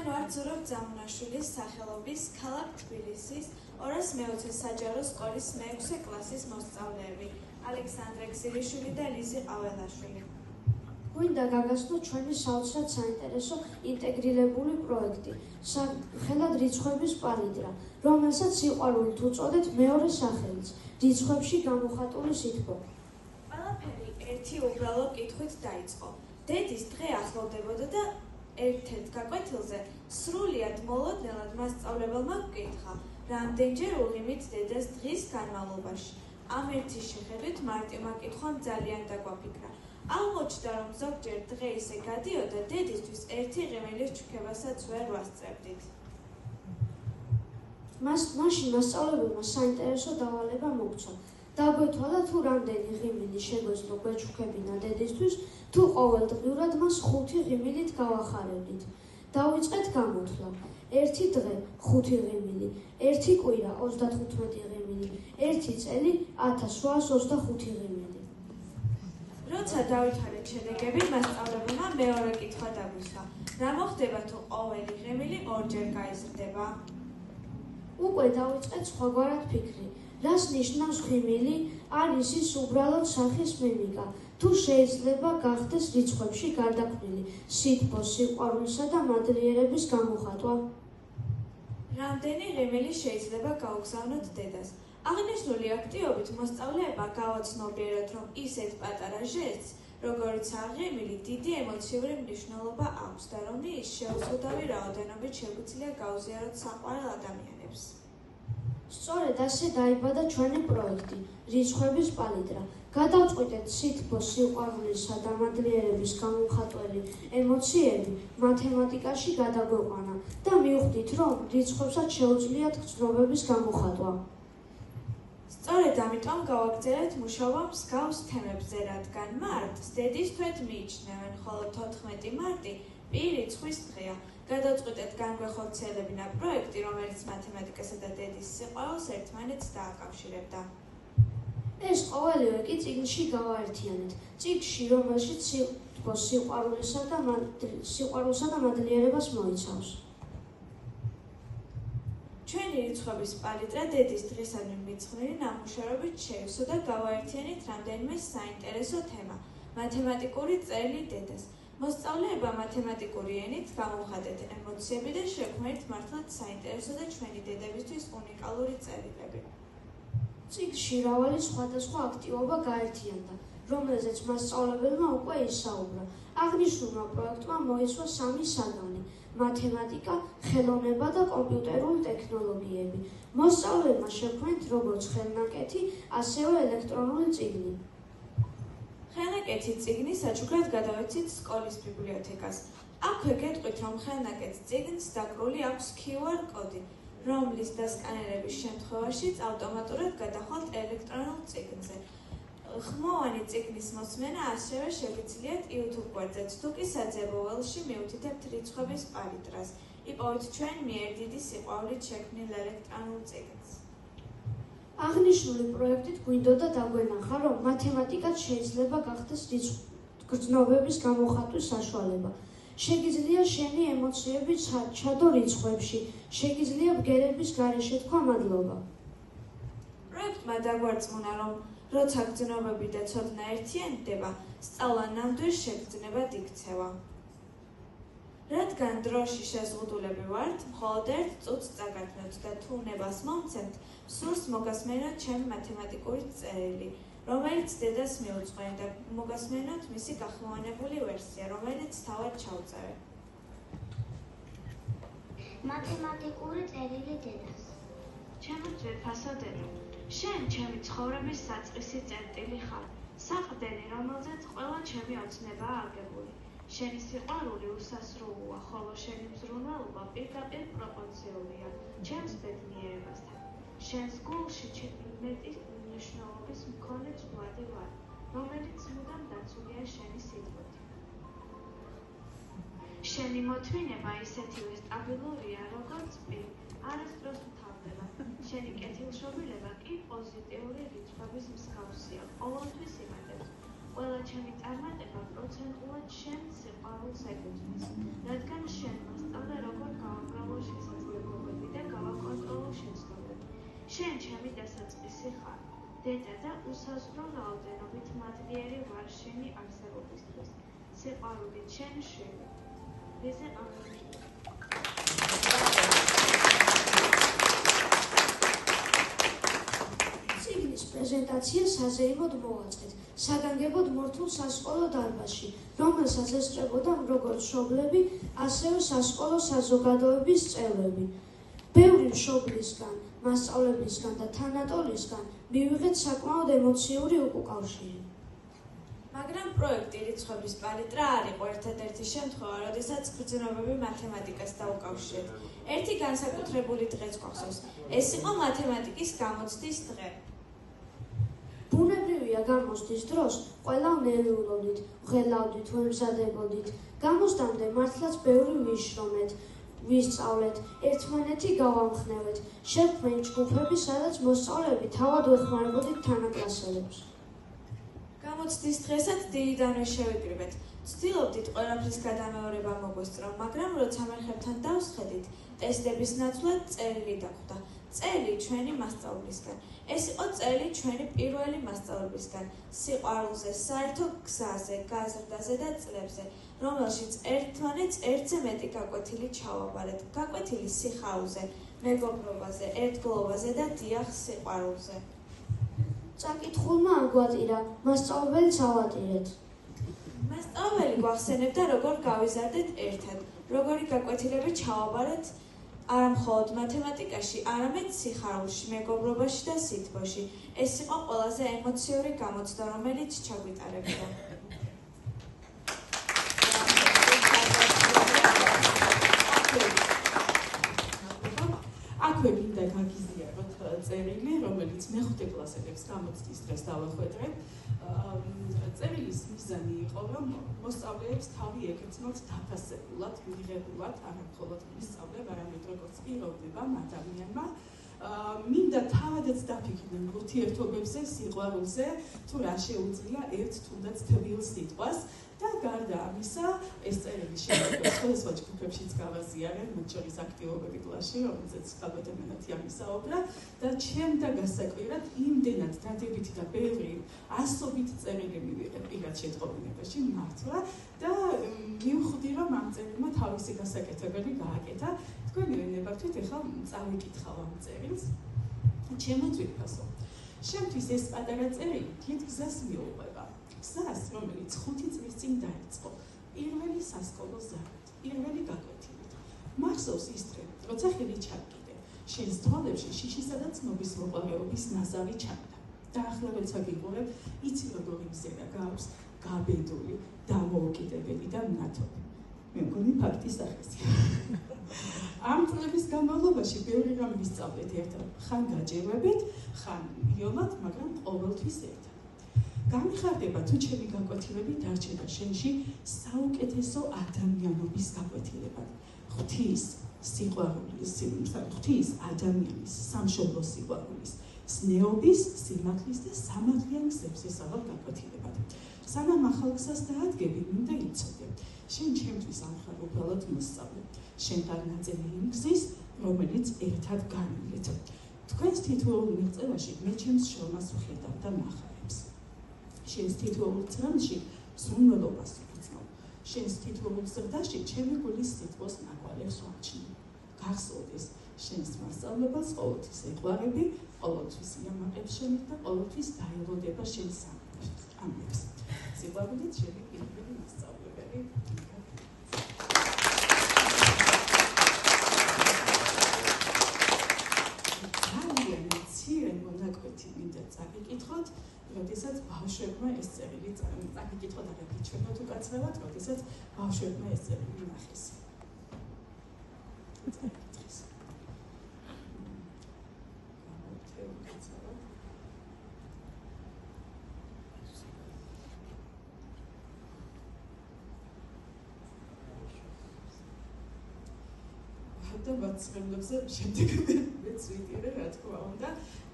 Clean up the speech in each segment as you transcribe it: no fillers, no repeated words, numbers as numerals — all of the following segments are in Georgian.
ვართ ზურაბ ძამუნაშვილის სახელობის ქალაქ თბილისის 220 საჯარო სკოლის მე-6 კლასის მოსწავლეები ალექსანდრე გზირიშვილი და ლიზი ყაველაშვილი. გვინდა გაგაცნოთ ჩვენი საოცრად საინტერესო ინტეგრირებული პროექტი, სახელად რიცხვების პალიტრა, რომელსაც სიყვარულით უწოდეთ მეორე სახელიც, რიცხვებში გამოხატული სითბო. ყველაფერი ერთი უბრალო კითხვით დაიწყო. დედის დღე ახლოვდებოდა და ერთ-ერთ გაკვეთილზე სრულიად მოლოდნელად მასწავლებელმა გკითხა, რამდენჯერ უღიმით დედას დღის განმავლობაში. ამ ერთის შეხედვით მარტივმა კითხვამ ძალიან დაგვაფიქრა. აღმოჩნდა, რომ ზოგჯერ დღე ისე გადიოდა, დედისთვის ერთი ღიმილის ჩუქებასაც ვერ ვასწრებდით. მაშინ მასწავლებელმა საინტერესო დავალება მოგცვა. დაგვეთვალა თუ რამდენი ღიმილი შეგვეძლო გვეჩუქებინა დედისთვის, თუ ყოველდღიურად მას 5 ღიმილით გავახარებდით. დავიწყეთ გამოთვლა. ერთი დღე 5 ღიმილი, ერთი კვირა 35 ღიმილი, ერთი წელი 1825 ღიმილი. როცა დავითვალეთ შედეგები, მასწავლებელმა მეორე კითხვა დაგვისვა. რა მოხდება თუ ყოველი ღიმილი ორჯერ გაიზრდება? უკვე დავიწყეთ სხვაგვარად ფიქრი. რას ნიშნავს ღიმილი? არის ის უბრალოდ სახის მიმიკა, თუ შეიძლება გახდეს რიცხვებში გარდაქმნილი სითბოს, სიყვარულისა და მადლიერების გამოხატვა? რამდენი ღიმილი შეიძლება გაუგზავნოთ დედას? აღნიშნული აქტივობით მოსწავლეებმა გავაცნობიეროთ, რომ ისეთ პატარა ჟესტს, როგორიცაა ღიმილი, დიდი ემოციური მნიშვნელობა აქვს და რომ ის შეუზღუდავი რაოდენობით შეგვიძლია გაუზიაროთ საყვარელ ადამიანებს. სწორედ ასე დაიბადა ჩვენი პროექტი, რიცხვების პალიტრა. გადავწყვიტეთ სითბოს, სიყვარულისა და მადლიერების გამოხატველი ემოციები მათემატიკაში გადაგვეყვანა და მივხვდით, რომ რიცხვებსაც შეუძლიათ გრძნობების გამოხატვა. სწორედ ამიტომ გავაგრძელეთ მუშაობა მსგავს თემებზე, რადგან მარტს დედის თვედ მიიჩნევენ, ხოლო 14 მარტი პირიცხვის დღეა. გადავწყვიტეთ განგვეხორციელებინა პროექტი, რომელიც მათემატიკასა და დედის სიყვარულს ერთმანეთს დააკავშირებდა. ეს ყოველივე კი წიგნში გავაერთიანეთ. წიგნში, რომელშიც სითბოს, სიყვარულსა და მადლიერებას მოიცავს. ჩვენი რიცხვების პალიტრა დედის დღისადმი მიძღვნილი ნამუშევრებით შევისო და გავაერთიანეთ რამდენიმე საინტერესო თემა. მათემატიკური წერილი დედას. მოსწავლეებმა მათემატიკური ენით გამოვხატეთ ემოციები და შექმნით მართლაც საინტერესო და ჩვენი დედებისთვის უნიკალური წერილები. წიგნში მრავალი სხვადასხვა აქტივობა გაერთიანდა, რომელზეც მასწავლებელმა უკვე ისაუბრა. აღნიშნულმა პროექტმა მოიცვა 3 საგანი: მათემატიკა, ხელოვნება და კომპიუტერული ტექნოლოგიები. მოსწავლეებმა შექმნით როგორც ხელნაკეთი, ასევე ელექტრონული წიგნი. ხელნაკეთი წიგნი საჩუქრად გადავეცით სკოლის ბიბლიოთეკას. აქვე გეტყვით, რომ ხელნაკეთ წიგნს დაკრული აქვს QR კოდი, რომლის დასკანერების შემთხვევაშიც ავტომატურად გადახვალთ ელექტრონულ წიგნზე. ხმოვანი წიგნის მოსმენა ასევე შეგიძლიათ YouTube გვერდზეც, თუ კი საძებოველში მიუთითებთ რიცხვების პალიტრას. იპოვეთ ჩვენ მიერ დიდი სიყვარულით შექმნილ ელექტრონულ წიგნს. აღნიშნული პროექტით გვინდოდა დაგვენახა, რომ მათემატიკაც შეიძლება გახდეს გრძნობების გამოხატვის საშუალება. შეგიძლია შენი ემოციები ჩადო რიცხვებში, შეგიძლია ბგერების გარეშე თქვა მადლობა. პროექტმა დაგვარწმუნა, რომ როცა გრძნობები და ცოდნა ერთიანდება, სწავლა ნამდვილ შეგრძნებად იქცევა. რადგან დროში შეზღუდულები ვართ, მხოლოდ 1 წუთს წაგათმევთ და თუ უნებას მომცემთ, სურს მოგასმენოთ ჩემი მათემატიკური წერილი, რომელიც დედას მიუძღვენ და მოგასმენოთ მისი გახმოვანებული ვერსია, რომელიც თავად ჩავწერე. მათემატიკური წერილი დედას. ჩემო ძვირფასო დედო, შენ ჩემი ცხოვრების საწყისი წერტილი ხარ, საყრდენი, რომელზეც ყველა ჩემი ოცნებაა აგებული. შენი სიყვარული უსასრულოა, ხოლო შენი მზრუნველობა პირდაპირ პროპორციულია ჩემს ბედნიერებასთან. შენს გულში მეტი მნიშვნელობის მქონე წვადი ვარ, რომელიც მუდამ დაცულია შენი სიტყვით. შენი მოთმინება ისეთივე სტაბილურია, როგორც პირ, არასდროს მთავრდება. შენი კეთილშობილება კი პოზიტიური რიცხვების მსგავსია, ყოველთვის იმატებს. ყველა ჩემი წარმატება პროცენტულად შენ სიყვარულს ეკუთვნის, რადგან შენ მასწავლე როგორ დედა და უსაზღვრო რაოდენობით მადლიერი ვარ შენი არსებობისთვის. სიყვარულით შენ შვილი. რიზე ამოიღე. წიგნის პრეზენტაცია საზეიმოდ მოვაწყეთ, საგანგებოდ მორთულ სასკოლო დარბაზში, რომელსაც ესწრებოდა როგორც მშობლები, ასევე სასკოლო საზოგადოების წევრები. ბევრი მშობლისგან, მასწავლებლისგან და თანატოლისგან მივიღეთ საკმაოდ ემოციური უკავშირი. მაგრამ პროექტი რიცხვების პალიტრა არ იყო ერთადერთი შემთხვევა, როდესაც გრძნობები მათემატიკას დაუკავშირეთ. ერთი განსაკუთრებული დღეც გვახსოვს. ეს იყო მათემატიკის გამოცდის დღე. ბუნებრივია გამოცდის დროს ყველა ვნერვიულობდით, ვღელავდით, ვემზადებოდით. გამოცდამდე მართლაც ბევრი ვიშრომეთ, ვისწავლეთ, ერთმანეთი გავამხნევეთ, შევქმნით ჯგუფები, სადაც მოსწავლეები თავად ვეხმარებოდით თანაკლასელებს. გამოცდის დღესაც დილიდანვე შევიკრიბეთ. ვცდილობდით ყველაფრის გადამეორება მოგვესწრო, მაგრამ როცა მერხებთან დავსხედით, ტესტების ნაცვლად წერილი დახვდა. წელი ჩვენი მასწავლებლისგან. ეს იყო წელი ჩვენი პირველი მასწავლებლისგან. სიყვარულზე, საერთო გზაზე, გაზრდაზე და წლებზე, რომელშიც ერთმანეთს ერთზე მეტი გაკვეთილი ჩავაბარეთ. გაკვეთილი სიხარულზე, მეგობრობაზე, ერთგულობაზე და დიახ სიყვარულზე. წაკითხულმა აგვატირა, მასწავლებელიც ავატირეთ. მასწავლებელი გვახსენებდა, როგორ გავიზარდეთ ერთად, როგორი გაკვეთილები ჩავაბარეთ არა მხოლოდ მათემატიკაში, არამედ სიხარულში, მეგობრობაში და სითბოში. ეს იყო ყველაზე ემოციური გამოცდა, რომელიც ჩაგვიტარებდა. აქვე მინდა გაგიზიაროთ წერილი, რომელიც მეხუთე კლასელებს გამოცდის დღეს დავახვედრებ. წერილის მიზანი იყო, რომ მოსწავლეებს თავი ეკეცნოთ დაფასებულად, მიღებულად, არა მხოლოდ მისწავლებ, არამედ როგორც პიროვნებამ, ადამიანმა. მინდა თავადაც დაფიქრდნენ ურთიერთობებზე, სიყვარულზე, თუ რა შეუძლია ერთ თუნდაც თბილ სიტყვას. და გარდა ამისა, ეს წერილი შეიძლება სხვადასხვა ჯგუფებშიც გავაზიარებ, მათ შორის აქტივობები კლასში, რომელზეც ხალბატონიანათი ამისაუბრა და ჩემთა გასაკვირად იმდენად დადებითი და ბევრი ასობით წერილი მივიღე პირად შეწყობინებაში მართლა და მივხვდი, რომ ამ წერილმა თავისი გასაკეთებელი გააკეთა. თქვენი ვინებართვით ეხლა წავიკითხავ ამ წერილს. ჩემო ძვირფასო, შემთვის ეს პატარა წერილი დიდ გზას მიუყვება. გზას, რომელიც 5 წლის წინ დაიწყო, პირველი სასკოლო ზარით, პირველი გაკვეთილით. მახსოვს ის დღე, როცა ხელი ჩაგკიდე, შენს თვალებში შიშისა და ცნობის მოყვარეობის ნაზავი ჩანდა. დაახლოებელცა გიყურებ, იცი როგორი მზერა გაქვს, გაბედული, დამოუკიდებელი და მნათობი. მე მგონი ფაქტის სახეზია. ამ წლების განმავლობაში ბევრი რამ ვისწავლეთ ერთად, ხან გაჯერვებით, ხან იოლად, მაგრამ ყოველთვის ერთად. გამიხარდება თუ ჩემი გაკვეთილები დარჩება შენში საუკეთესო ადამიანობის გაკვეთილებად. ღვთის სიყვარულის, ღვთის ადამიანის სამშობლო სიყვარულის, ზნეობის, სიმართლის და სამართლიან გზებზე საღალ გაკვეთილებად. სანამ ახალ გზას დაადგები, მინდა იცოდე, შენ ჩემთვის არ ხარ უბრალოდ მოსწავლე, შენ ხარ ნაწილი იმ გზის, რომელიც ერთად განვლით. თქვენს თითოეულ მიღწევაში მე ჩემს შრომას ვხედავ და ნახავებს. შენს თითოეულ წრეში ზრუნველობას ვუცნობ. შენს თითოეულ ზრდაში ჩემი გულის სიტყვის ნაკვალევს ვაჩნი. გახსოვდეს, შენს მასწავლებელს ყოველთვის ეყვარები, ყოველთვის იამაყებს შენით და ყოველთვის დაელოდება შენს ამბებს. სიყვარულით შენი პირველი მასწავლებელი. მონაკვეთი მინდა წაგიკითხოთ, როდესაც ბავშვებმა ეს წერილი წაგიკითხოთ, არა ჩვენოთ უკაცრავად, როდესაც ბავშვებმა ეს წერილი ნახეს. და ვაცრემლებზე შემდეგ მეც ვიტირე, რა თქმა უნდა,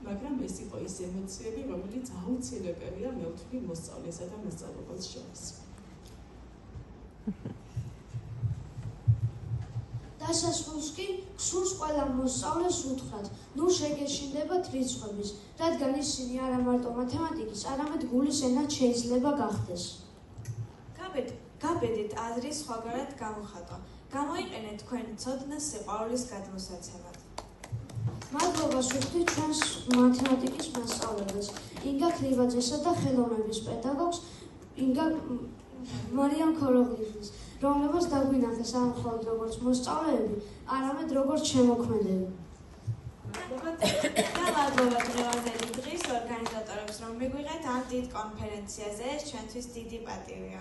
მაგრამ ეს იყო ის ემოციები, რომელიც აუცილებელია მე ვთვლი მოსწავლესა და მასწავლებელს შორის. დასასრულს კი გსურს ყველა მოსწავლეს უთხრათ, ნუ შეგეშინდებათ რიცხვების, რადგან ისინი არა მარტო მათემატიკის, არამედ გულის ენად შეიძლება გახდეს. გაბედით აზრის სხვაგანად გამოხატვა. გამოიყენეთ თქვენი ცოდნას სიყვარულის გადმოსაცემად. მადლობას ვუხდით ჩვენს მათემატიკის მასწავლებელს, ინგა ქლივაძესა და ხელოვნების პედაგოგს ინგა მარიამ ქოროღლიძეს, რომლებსაც დაგვინახეს არა მხოლოდ როგორც მოსწავლეები, არამედ როგორც შემოქმედები. და მადლობა დღევანდელი დღის ორგანიზატორებს, რომ მიგვიღეთ ამ დიდ კონფერენციაზე, ეს ჩვენთვის დიდი პატივია.